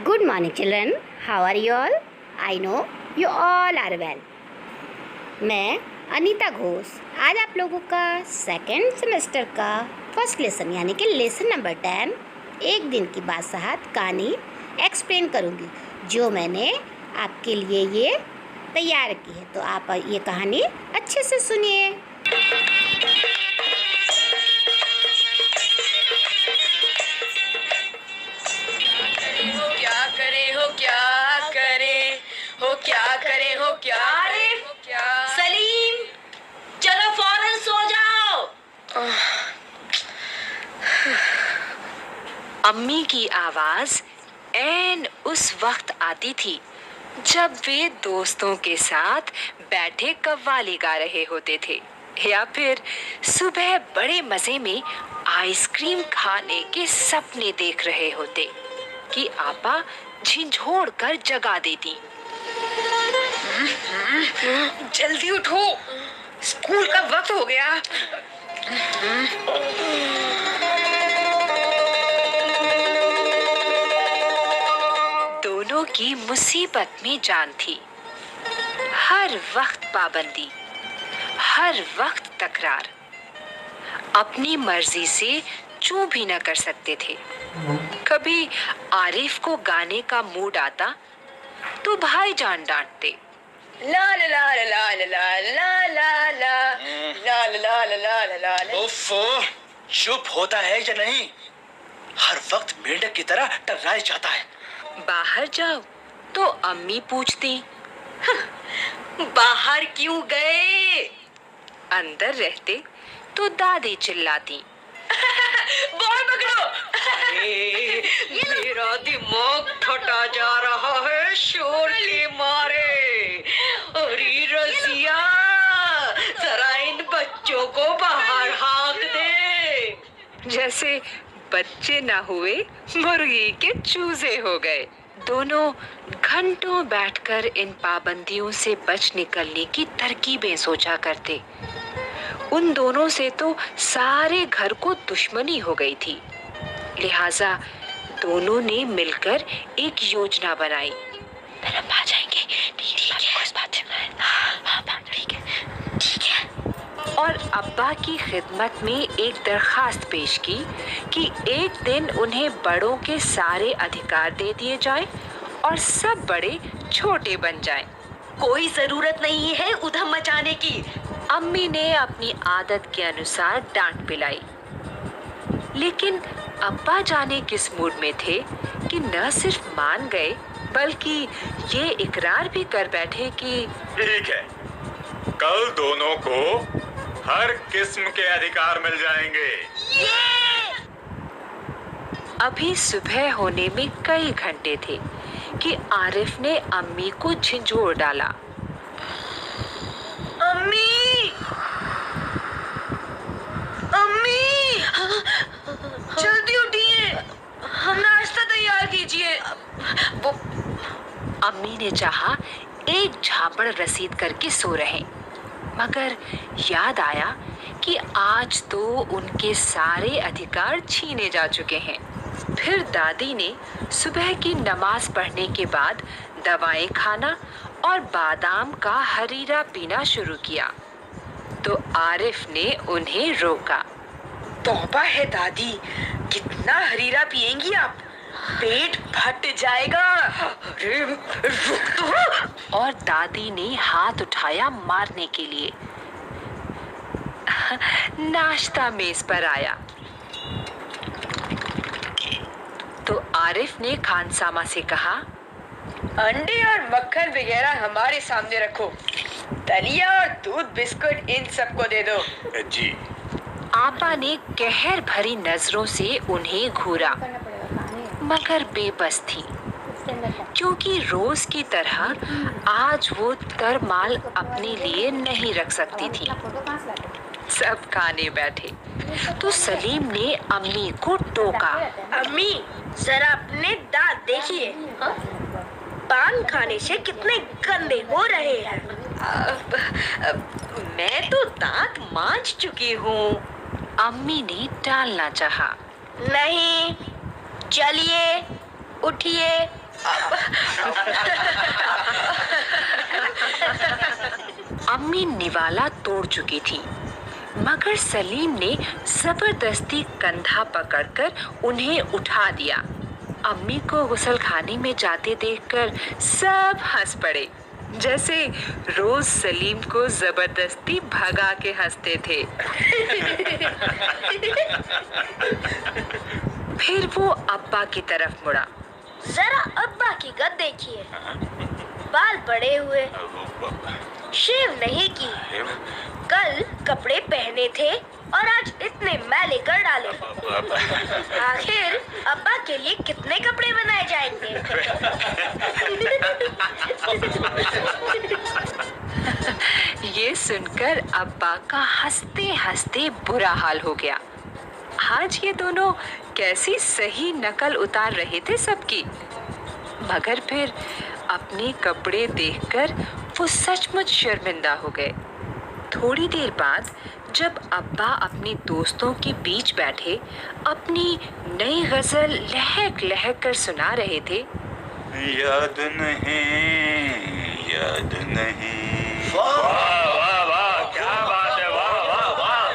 Good morning children. How are you all? I know you all are well. मैं अनीता घोष आज आप लोगों का सेकेंड सेमेस्टर का फर्स्ट लेसन यानी कि लेसन नंबर 10 एक दिन की बादशाहत कहानी एक्सप्लेन करूँगी जो मैंने आपके लिए ये तैयार की है। तो आप ये कहानी अच्छे से सुनिए। क्या सलीम, चलो फौरन सो जाओ। अम्मी की आवाज ऐन उस वक्त आती थी जब वे दोस्तों के साथ बैठे कव्वाली गा रहे होते थे या फिर सुबह बड़े मजे में आइसक्रीम खाने के सपने देख रहे होते कि आपा झिंझोड़ कर जगा देती। जल्दी उठो, स्कूल का वक्त हो गया। दोनों की मुसीबत में जान थी। हर वक्त पाबंदी, हर वक्त तकरार। अपनी मर्जी से चूं भी न कर सकते थे। कभी आरिफ को गाने का मूड आता तो भाईजान डांटते। ला ला ला ला ला ला ला ला ला ला ला ला। ओफो, चुप होता है या नहीं? हर वक्त मेंढक की तरह टर्राए जाता है। बाहर जाओ तो अम्मी पूछती, बाहर क्यों गए? अंदर रहते तो दादी चिल्लाती, बॉल पकड़ो। मेरा दिमाग फटा जा रहा है शोर के मारे। अरे रजिया, जरा इन बच्चों को बाहर हाँक दे। जैसे बच्चे ना हुए मुर्गी के चूजे हो गए। दोनों घंटों बैठकर इन पाबंदियों से बच निकलने की तरकीबें सोचा करते। उन दोनों से तो सारे घर को दुश्मनी हो गई थी। लिहाजा दोनों ने मिलकर एक योजना बनाई। फिर हम आ जाएंगे। ठीक है। और अब्बा की खिदमत में एक दरखास्त पेश की कि एक दिन उन्हें बड़ों के सारे अधिकार दे दिए जाएं और सब बड़े छोटे बन जाएं। कोई जरूरत नहीं है उधम मचाने की। अम्मी ने अपनी आदत के अनुसार डांट पिलाई, लेकिन अब्बा जाने किस मूड में थे कि न सिर्फ मान गए बल्कि ये इकरार भी कर बैठे कि ठीक है, कल दोनों को हर किस्म के अधिकार मिल जाएंगे। अभी सुबह होने में कई घंटे थे कि आरिफ ने अम्मी को झिंझोड़ डाला। अम्मी, अम्मी, जल्दी उठिए, नाश्ता तैयार कीजिए। वो अम्मी ने चाहा एक झापड़ रसीद करके सो रहे, मगर याद आया कि आज तो उनके सारे अधिकार छीने जा चुके हैं। फिर दादी ने सुबह की नमाज पढ़ने के बाद दवाएं खाना और बादाम का हरीरा पीना शुरू किया तो आरिफ ने उन्हें रोका। तौबा है दादी, कितना हरीरा पिएंगी आप? पेट फट जाएगा। अरे रुक तो। और दादी ने हाथ उठाया मारने के लिए। नाश्ता मेज पर आया तो आरिफ ने खानसामा से कहा, अंडे और मक्खन वगैरह हमारे सामने रखो। दलिया और दूध बिस्कुट इन सबको दे दो। जी। आपा ने कहर भरी नजरों से उन्हें घूरा, मगर बेबस थी, क्योंकि रोज की तरह आज वो तरमाल अपने लिए नहीं रख सकती थी। सब खाने बैठे तो सलीम ने अम्मी को टोका, अम्मी, जरा अपने दांत देखिए, पान खाने से कितने गंदे हो रहे हैं। मैं तो दांत मांज चुकी हूँ। अम्मी ने टालना चाहा। नहीं, चलिए उठिए। अम्मी निवाला तोड़ चुकी थी, मगर सलीम ने जबरदस्ती कंधा पकड़कर उन्हें उठा दिया। अम्मी को गुसलखाने में जाते देखकर सब हंस पड़े, जैसे रोज सलीम को जबरदस्ती भगा के हंसते थे। फिर वो अब्बा की तरफ मुड़ा। जरा अब्बा की कद देखिए, बाल बड़े हुए, शेव नहीं की, कल कपड़े पहने थे और आज इतने मैले कर डाले। आखिर अब्बा के लिए कितने कपड़े बनाए जाएंगे? ये सुनकर अब्बा का हंसते हंसते बुरा हाल हो गया। आज ये दोनों कैसी सही नकल उतार रहे थे सबकी, मगर फिर अपने कपड़े देखकर वो सचमुच शर्मिंदा हो गए। थोड़ी देर बाद जब अब्बा अपने दोस्तों के बीच बैठे अपनी नई गजल लहक लहक कर सुना रहे थे। याद नहीं। वाह वाह वाह, क्या बात है, वाह वाह वाह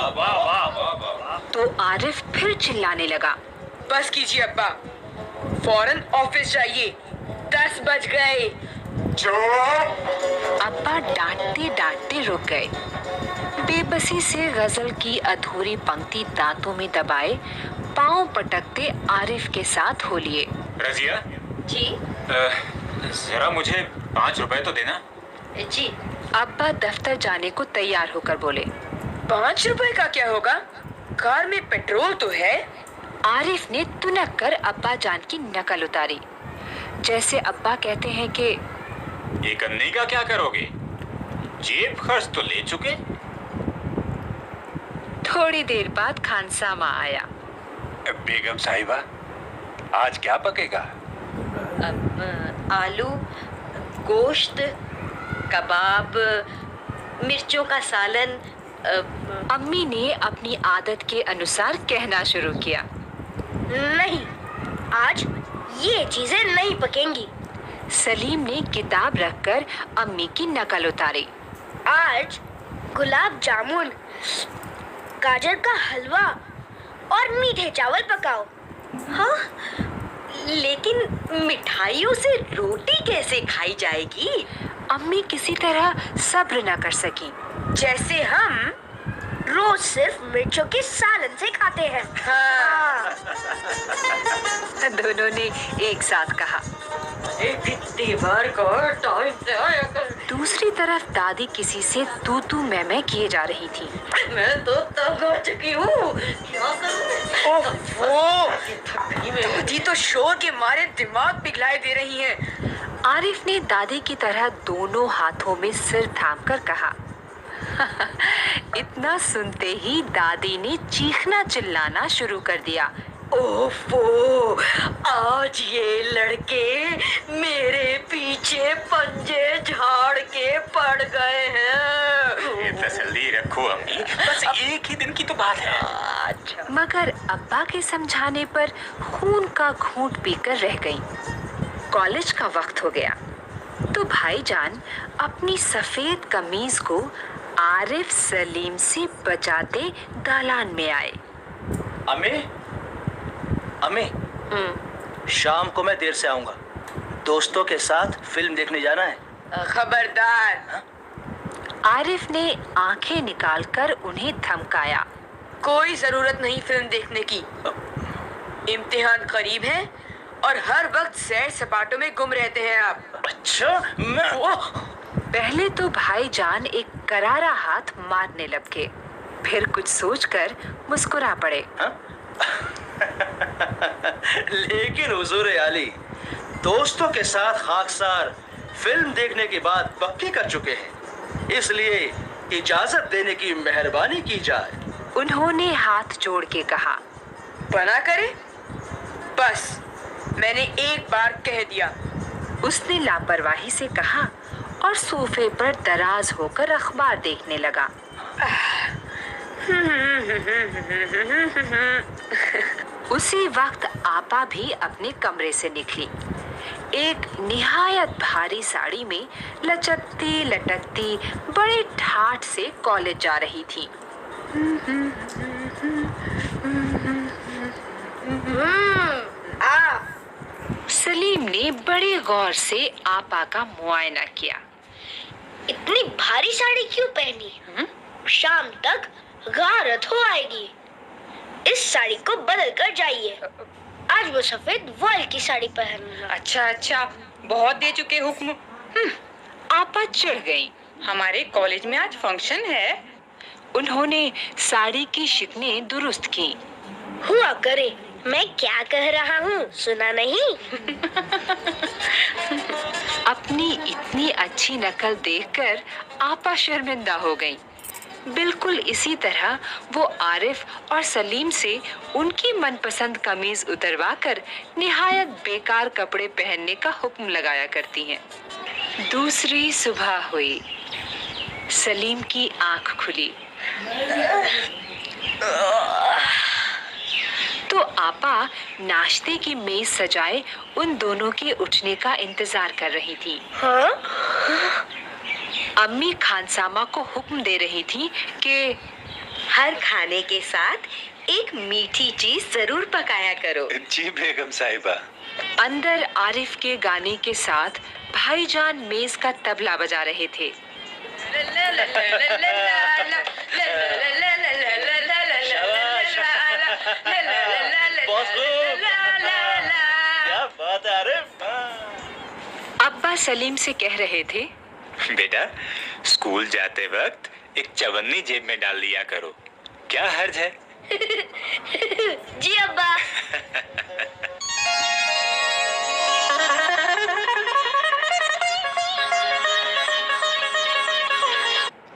वाह वाह। तो आरिफ फिर चिल्लाने लगा। बस कीजिए अब्बा, फौरन ऑफिस जाइए, 10 बज गए। अब्बा डांटते डांटते रुक गए। बेबसी से गजल की अधूरी पंक्ति दांतों में दबाए पांव पटकते आरिफ के साथ हो लिए। रजिया जी जरा मुझे 5 रुपए तो देना। जी। अब्बा दफ्तर जाने को तैयार होकर बोले। 5 रुपए का क्या होगा, कार में पेट्रोल तो है। आरिफ ने तुनक कर अब्बा जान की नकल उतारी, जैसे अब्बा कहते हैं कि ये कन्नी का क्या करोगे, जेब खर्च तो ले चुके। थोड़ी देर बाद खानसामा आया। बेगम साहिबा, आज क्या पकेगा? आलू, गोश्त, कबाब, मिर्चों का सालन। अम्मी ने अपनी आदत के अनुसार कहना शुरू किया। नहीं, आज ये चीजें नहीं पकेंगी। सलीम ने किताब रखकर अम्मी की नकल उतारी। आज गुलाब जामुन, गाजर का हलवा और मीठे चावल पकाओ। हाँ, लेकिन मिठाइयों से रोटी कैसे खाई जाएगी? अम्मी किसी तरह सब्र न कर सकी। जैसे हम रोज सिर्फ मिर्चों के सालन से खाते हैं। हाँ। दोनों ने एक साथ कहा। कितनी बार दूसरी तरफ दादी किसी से तू तू मैं किए जा रही थी। मैं तो तंग हो चुकी हूँ, क्या करूँ? दादी तो शोर के मारे दिमाग पिघलाए दे रही हैं। आरिफ ने दादी की तरह दोनों हाथों में सिर थामकर कहा। इतना सुनते ही दादी ने चीखना चिल्लाना शुरू कर दिया। ओफो, आज ये लड़के मेरे पीछे पंजे झाड़ के पड़ गए हैं। ये तसल्ली रखो अम्मी, बस एक ही दिन की तो बात है। अच्छा। मगर अब्बा के समझाने पर खून का घूंट पीकर रह गई। कॉलेज का वक्त हो गया तो भाईजान अपनी सफेद कमीज को आरिफ सलीम से बचाते दालान में आए। अम्मी, शाम को मैं देर से आऊंगा, दोस्तों के साथ फिल्म देखने जाना है। खबरदार। आरिफ ने आंखें निकालकर उन्हें धमकाया। कोई जरूरत नहीं फिल्म देखने की, इम्तिहान करीब है और हर वक्त सैर सपाटों में गुम रहते हैं आप। अच्छा, मैं पहले तो भाईजान एक करारा हाथ मारने लगे, फिर कुछ सोचकर मुस्कुरा पड़े। लेकिन हुजूर आली, दोस्तों के साथ खाकसार फिल्म देखने की बात पक्की कर चुके हैं, इसलिए इजाजत देने की मेहरबानी की जाए। उन्होंने हाथ जोड़ के कहा। बना करे, बस मैंने एक बार कह दिया। उसने लापरवाही से कहा और सोफे पर दराज होकर अखबार देखने लगा। उसी वक्त आपा भी अपने कमरे से निकली। एक निहायत भारी साड़ी में लचकती लटकती बड़े ठाठ से कॉलेज जा रही थी। सलीम ने बड़े गौर से आपा का मुआयना किया। इतनी भारी साड़ी क्यों पहनी? शाम तक गारत हो आएगी। इस साड़ी को बदल कर जाइए। आज वो सफेद वॉल की साड़ी पहनना। अच्छा, बहुत दे चुके हुक्म। आपा चिढ़ गई। हमारे कॉलेज में आज फंक्शन है। उन्होंने साड़ी की शिकनें दुरुस्त की। हुआ करे, मैं क्या कह रहा हूँ, सुना नहीं? अपनी इतनी अच्छी नकल देखकर आपा शर्मिंदा हो गई। बिल्कुल इसी तरह वो आरिफ और सलीम से उनकी मनपसंद कमीज उतरवाकर निहायत बेकार कपड़े पहनने का हुक्म लगाया करती हैं। दूसरी सुबह हुई। सलीम की आंख खुली तो आपा नाश्ते की मेज सजाए उन दोनों के उठने का इंतजार कर रही थी। हाँ? अम्मी खानसामा को हुक्म दे रही थी कि हर खाने के साथ एक मीठी चीज जरूर पकाया करो। जी बेगम साहिबा। अंदर आरिफ के गाने के साथ भाईजान मेज का तबला बजा रहे थे। क्या बात है आरिफ? अब्बा सलीम से कह रहे थे, बेटा, स्कूल जाते वक्त एक चवन्नी जेब में डाल लिया करो। क्या हर्ज है? जी अब्बा।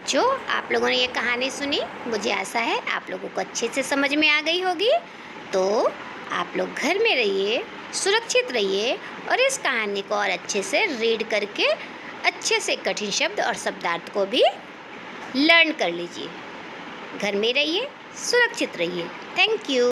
जो आप लोगों ने ये कहानी सुनी, मुझे आशा है आप लोगों को अच्छे से समझ में आ गई होगी। तो आप लोग घर में रहिए, सुरक्षित रहिए और इस कहानी को और अच्छे से रीड करके अच्छे से कठिन शब्द और शब्दार्थ को भी लर्न कर लीजिए। घर में रहिए, सुरक्षित रहिए। Thank you.